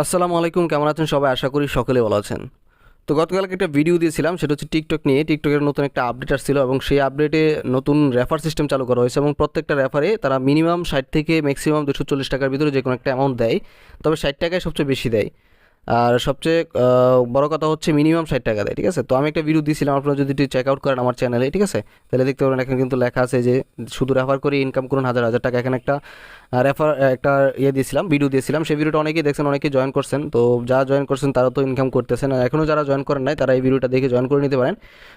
আসসালামু আলাইকুম, কেমন আছেন সবাই? আশা করি সকলে ভালো আছেন। তো গতকালকে একটা ভিডিও দিয়েছিলাম, সেটা হচ্ছে টিকটক নিয়ে। টিকটকের নতুন একটা আপডেট আসছিল এবং সেই আপডেটে নতুন রেফার সিস্টেম চালু করা হয়েছে এবং প্রত্যেকটা রেফারে তারা মিনিমাম 60 থেকে ম্যাক্সিমাম 240 টাকার ভিতরে যে কোনো একটা অ্যামাউন্ট দেয়। তবে 60 টাকায় সবচেয়ে বেশি দেয়। আর সবচেয়ে বড় কথা হচ্ছে মিনিমাম 60 টাকা দেয়, ঠিক আছে? তো আমি একটা ভিডিও দিয়েছিলাম, আপনারা যদি চেক আউট করেন আমার চ্যানেলে, ঠিক আছে, তাহলে দেখতে পাবেন এখানে কিন্তু লেখা আছে যে শুধু রেফার করে ইনকাম করুন হাজার হাজার টাকা। এখানে একটা রেফার একটা দিয়েছিলাম, ভিডিও দিয়েছিলাম। সেই ভিডিওটা অনেকেই দেখছেন, অনেকেই জয়েন করছেন। তো যারা জয়েন করছেন তারা তো ইনকাম করতেছেন, আর এখনও যারা জয়েন করেন নাই তারা এই ভিডিওটা দেখে জয়েন করে নিতে পারেন।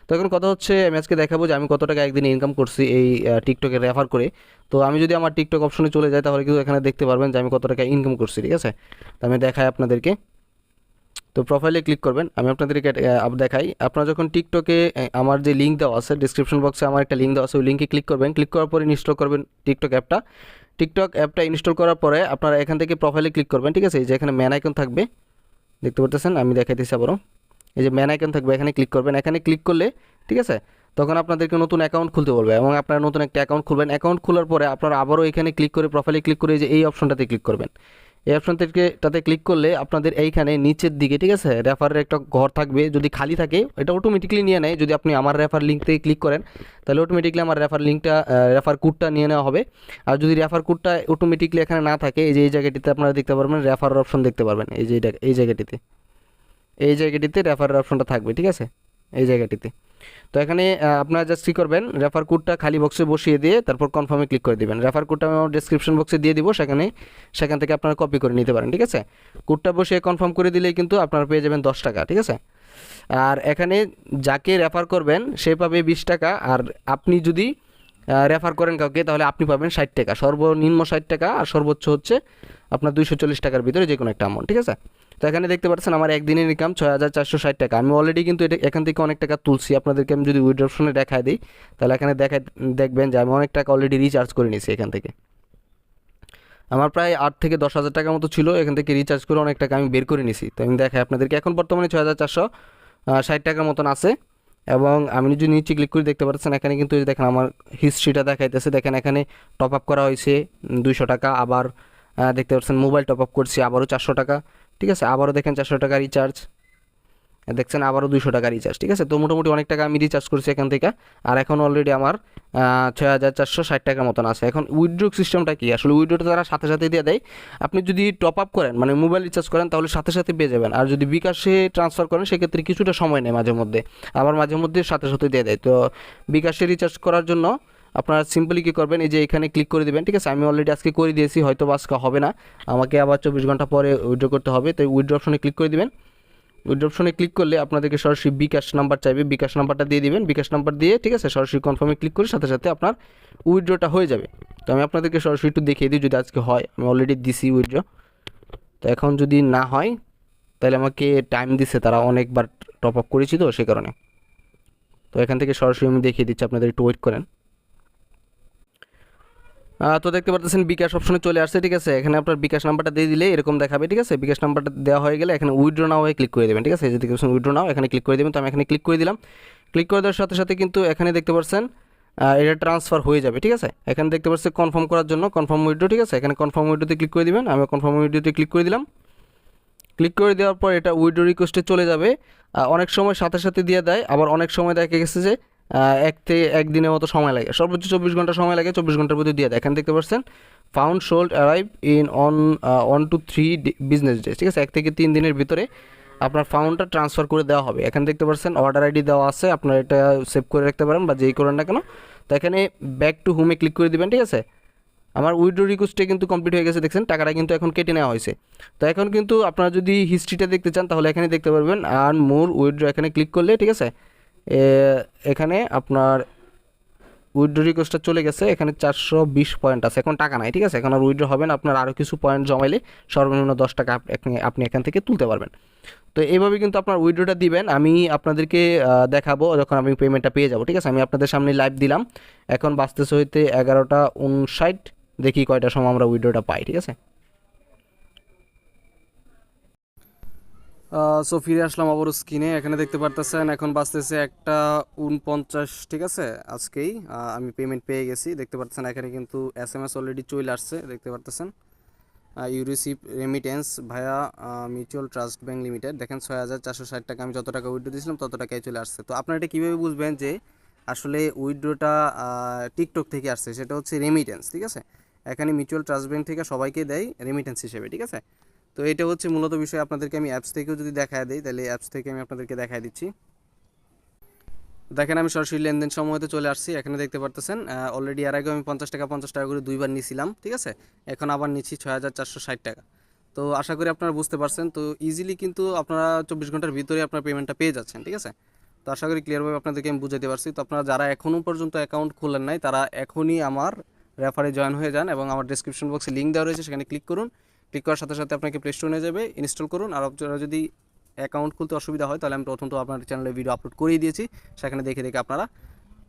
তো এখন কথা হচ্ছে, আমি আজকে দেখাবো যে আমি কত টাকা একদিনে ইনকাম করছি এই টিকটকে রেফার করে। তো আমি যদি আমার টিকটক অপশনে চলে যাই তাহলে কিন্তু এখানে দেখতে পারবেন যে আমি কত টাকা ইনকাম করছি, ঠিক আছে? তো আমি দেখাই আপনাদেরকে। তো প্রোফাইলে ক্লিক করবেন, আমি আপনাদেরকে দেখাই। আপনারা যখন টিকটকে আমার যে লিঙ্ক দেওয়া আছে ডিসক্রিপশন বক্সে, আমার একটা লিঙ্ক দেওয়া আছে, ওই লিঙ্কে ক্লিক করবেন। ক্লিক করার পরে ইনস্টল করবেন টিকটক অ্যাপটা। টিকটক অ্যাপটা ইনস্টল করার পরে আপনারা এখান থেকে প্রোফাইলে ক্লিক করবেন, ঠিক আছে? এই যে এখানে ম্যান আইকন থাকবে, দেখতে পাচ্ছেন, আমি দেখাইতেছি আবারও। এই যে ম্যান আইকন থাকবে, এখানে ক্লিক করবেন। এখানে ক্লিক করলে, ঠিক আছে, তখন আপনাদেরকে নতুন অ্যাকাউন্ট খুলতে বলবে এবং আপনারা নতুন একটা অ্যাকাউন্ট খুলবেন। অ্যাকাউন্ট খোলার পরে আপনারা আবারও এখানে ক্লিক করে প্রোফাইলে ক্লিক করে এই যে এই অপশনটাতে ক্লিক করবেন। এই অপশন থেকে তাতে ক্লিক করলে আপনাদের এইখানে নিচের দিকে, ঠিক আছে, রেফারের একটা ঘর থাকবে। যদি খালি থাকে এটা অটোমেটিকলি নিয়ে নেয়। যদি আপনি আমার রেফার লিঙ্ক থেকে ক্লিক করেন তাহলে অটোমেটিকলি আমার রেফার লিঙ্কটা, রেফার কোডটা নিয়ে নেওয়া হবে। আর যদি রেফার কোডটা অটোমেটিকলি এখানে না থাকে, এই যে এই জায়গাটিতে আপনারা দেখতে পারবেন রেফার অপশন দেখতে পারবেন। এই যে এই জায়গাটিতে, এই জায়গাটিতে রেফারের অপশনটা থাকবে, ঠিক আছে, এই জায়গাটিতে। তো এখানে আপনারা জাস্ট কী করবেন, রেফার কোডটা খালি বক্সে বসিয়ে দিয়ে তারপর কনফার্মে ক্লিক করে দেবেন। রেফার কোডটা আমি আমার ডেসক্রিপশন বক্সে দিয়ে দিব, সেখান থেকে আপনারা কপি করে নিতে পারেন, ঠিক আছে? কোডটা বসিয়ে কনফার্ম করে দিলেই কিন্তু আপনারা পেয়ে যাবেন 10 টাকা, ঠিক আছে? আর এখানে যাকে রেফার করবেন সে পাবে 20 টাকা, আর আপনি যদি রেফার করেন কাউকে তাহলে আপনি পাবেন 60 টাকা, সর্বনিম্ন 60 টাকা, আর সর্বোচ্চ হচ্ছে আপনার 240 টাকার ভিতরে যে কোনো একটা অ্যামাউন্ট, ঠিক আছে? তো এখানে দেখতে পাচ্ছেন আমার একদিনের ইনকাম 6460 টাকা। আমি অলরেডি কিন্তু এখান থেকে অনেক টাকা তুলছি। আপনাদেরকে আমি যদি উইথড্র অপশনে দেখায় দিই তাহলে এখানে দেখবেন যে আমি অনেক টাকা অলরেডি রিচার্জ করে নিয়েছি। এখান থেকে আমার প্রায় 8 থেকে 10 হাজার টাকার মতো ছিল, এখান থেকে রিচার্জ করে অনেক টাকা আমি বের করে নিয়েছি। তো আমি দেখাই আপনাদেরকে, এখন বর্তমানে 6460 টাকার মতন আছে। এবং আমি যদি নিচে ক্লিক করে দেখতে পাচ্ছেন এখানে কিন্তু এই যে দেখেন আমার হিস্ট্রিটা দেখাইতেছে। দেখেন এখানে টপ আপ করা হয়েছে 200 টাকা, আবার দেখতে পাচ্ছেন মোবাইল টপ আপ করছি আবারও 400 টাকা, ঠিক আছে? আবারও দেখেন 400 টাকা রিচার্জ, দেখছেন আবারও 200 টাকা রিচার্জ, ঠিক আছে? তো মোটামুটি অনেক টাকা আমি রিচার্জ করছি এখান থেকে। আর এখন অলরেডি আমার 6460 টাকার মতন আছে। এখন উইথড্র সিস্টেমটা কি? আসলে উইথড্রোটা তারা সাথে সাথে দিয়ে দেয়। আপনি যদি টপ আপ করেন, মানে মোবাইল রিচার্জ করেন, তাহলে সাথে সাথে পেয়ে যাবেন। আর যদি বিকাশে ট্রান্সফার করেন সেক্ষেত্রে কিছুটা সময় নেয় মাঝে মধ্যে, আবার মাঝে মধ্যে সাথে সাথে দিয়ে দেয়। তো বিকাশে রিচার্জ করার জন্য আপনারা সিম্পলি কী করবেন, এই যে এখানে ক্লিক করে দেবেন, ঠিক আছে? আমি অলরেডি আজকে করে দিয়েছি, হয়তো আজকে হবে না, আমাকে আবার 24 ঘন্টা পরে উইথড্র করতে হবে। তো উইথড্র অপশনে ক্লিক করে দিবেন। উইথড্র অপশনে ক্লিক করলে আপনাদেরকে সরাসরি বিকাশ নাম্বার চাইবে, বিকাশ নাম্বারটা দিয়ে দিবেন। বিকাশ নাম্বার দিয়ে, ঠিক আছে, সরাসরি কনফার্মে ক্লিক করে সাথে সাথে আপনার উইথড্রটা হয়ে যাবে। তো আমি আপনাদেরকে সরাসরি একটু দেখিয়ে দিই যদি আজকে হয়। আমি অলরেডি দিছি উইথড্র। তো এখন যদি না হয় তাহলে আমাকে টাইম দিছে, তারা অনেকবার টপ আপ করেছি তো সে কারণে। তো এখান থেকে সরাসরি আমি দেখিয়ে দিচ্ছি, আপনাদের একটু ওয়েট করেন। তো দেখতে পাচ্ছেন বিকাশ অপশনে চলে আসছে, ঠিক আছে? এখানে আপনার বিকাশ নাম্বারটা দিয়ে দিলে এরকম দেখাবে, ঠিক আছে? বিকাশ নাম্বারটা দেওয়া হয়ে গেলে এখানে উইথড্র নাও হয়ে ক্লিক করে দেবেন, ঠিক আছে? এই যে দেখতে পাচ্ছেন উইথড্র নাও, এখানে ক্লিক করে দেবেন। তো আমি এখানে ক্লিক করে দিলাম। ক্লিক করে দেওয়ার সাথে সাথে কিন্তু এখানে দেখতে পাচ্ছেন এটা ট্রান্সফার হয়ে যাবে, ঠিক আছে? এখানে দেখতে পাচ্ছেন কনফার্ম করার জন্য কনফার্ম উইথড্র, ঠিক আছে? এখানে কনফার্ম উইথড্রোতে ক্লিক করে দিবেন। আমি কনফার্ম উইথড্রোতে ক্লিক করে দিলাম। ক্লিক করে দেওয়ার পর এটা উইথড্র রিকোয়েস্টে চলে যাবে। অনেক সময় সাথে সাথে দিয়ে দেয়, আবার অনেক সময় দেখা গেছে যে এক দিনের মতো সময় লাগে, সর্বোচ্চ 24 ঘন্টা সময় লাগে, 24 ঘন্টার মধ্যে দিয়ে দেয়। এখানে দেখতে পাচ্ছেন found sold arrive in 1 to 3 business days, ঠিক আছে? 1 থেকে 3 দিনের ভিতরে আপনার ফাউন্ডটা ট্রান্সফার করে দেওয়া হবে। এখানে দেখতে পাচ্ছেন অর্ডার আইডি দেওয়া আছে, আপনারা এটা সেভ করে রাখতে পারেন বা যেই করেন না কেন। তো এখানে ব্যাক টু হোমে ক্লিক করে দিবেন, ঠিক আছে? আমার উইথড্র রিকোয়েস্টে কিন্তু কমপ্লিট হয়ে গেছে, দেখছেন টাকাটা কিন্তু এখন কেটে নেওয়া হয়েছে। তো এখন কিন্তু আপনারা যদি হিস্ট্রিটা দেখতে চান তাহলে এখানে দেখতে পারবেন আর্ন মোর উইথড্র, এখানে ক্লিক করলে, ঠিক আছে, এখানে আপনার উইথড্র রিকোয়েস্টটা চলে গেছে। এখানে 420 পয়েন্ট আছে, এখন টাকা নাই, ঠিক আছে? এখন আর উইথড্র হবে না। আপনার আরও কিছু পয়েন্ট জমাইলে সর্বনিম্ন 10 টাকা আপনি এখান থেকে তুলতে পারবেন। তো এইভাবে কিন্তু আপনার উইথড্রটা দিবেন। আমি আপনাদেরকে দেখাবো যখন আমি পেমেন্টটা পেয়ে যাব, ঠিক আছে? আমি আপনাদের সামনে লাইভ দিলাম, এখন বাজতেছে হইতে 11টা 59। দেখি কয়টার সময় আমরা উইথড্রটা পাই, ঠিক আছে? সো ফিরে আসলাম আবার স্ক্রিনে। এখানে দেখতে পারতেছেন এখন বাজতেছে 1টা 49, ঠিক আছে? আজকেই আমি পেমেন্ট পেয়ে গেছি। দেখতে পাচ্ছেন এখানে কিন্তু SMS অলরেডি চলে আসছে, দেখতে পারতেছেন you receive remittance via mutual trust bank limited, দেখেন 6,460 টাকা আমি যত টাকা উইথড্র দিয়েছিলাম তত টাকায় চলে আসছে। তো আপনারা এটা কীভাবে বুঝবেন যে আসলে উইথড্রটা টিকটক থেকে আসছে, সেটা হচ্ছে রেমিটেন্স, ঠিক আছে। এখানে মিউচুয়াল ট্রাস্ট ব্যাংক থেকে সবাইকে দেয় রেমিটেন্স হিসেবে, ঠিক আছে। তো এটা হচ্ছে মূলত বিষয়। আপনাদেরকে আমি অ্যাপস থেকেও যদি দেখায় দিই, তাহলে অ্যাপস থেকে আমি আপনাদেরকে দেখায় দিচ্ছি। দেখেন আমি সরাসরি লেনদেন সময়তে চলে আসছি, এখানে দেখতে পারতেছেন অলরেডি এর আগে আমি 50 টাকা করে দুইবার নিয়েছিলাম, ঠিক আছে। এখন আবার নিচ্ছি 6,460 টাকা। তো আশা করি আপনারা বুঝতে পারছেন। তো ইজিলি কিন্তু আপনারা 24 ঘন্টার ভিতরে আপনার পেমেন্টটা পেয়ে যাচ্ছেন, ঠিক আছে। তো আশা করি ক্লিয়ারভাবে আপনাদেরকে আমি বুঝাতে পারছি। তো আপনারা যারা এখনও পর্যন্ত অ্যাকাউন্ট খোলেন নাই, তারা এখনই আমার রেফারে জয়েন হয়ে যান এবং আমার ডিসক্রিপশন বক্সে লিঙ্ক দেওয়া রয়েছে, সেখানে ক্লিক করুন। ক্লিক করার সাথে সাথে আপনাকে প্লে স্টোরে নিয়ে যাবে, ইনস্টল করুন। আর আপনারা যদি অ্যাকাউন্ট খুলতে অসুবিধা হয়, তাহলে আমি প্রথম তো আপনার চ্যানেলে ভিডিও আপলোড করেই দিয়েছি, সেখানে দেখে দেখে আপনারা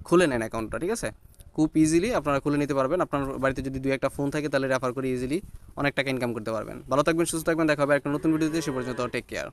খুলে নেন অ্যাকাউন্টটা, ঠিক আছে। খুব ইজিলি আপনারা খুলে নিতে পারবেন। আপনার বাড়িতে যদি 2-1টা ফোন থাকে, তাহলে রেফার করে ইজিলি অনেক টাকা ইনকাম করতে পারবেন। ভালো থাকবেন, সুস্থ থাকবেন, দেখা হবে একটা নতুন ভিডিওতে। সে পর্যন্ত টেক কেয়ার।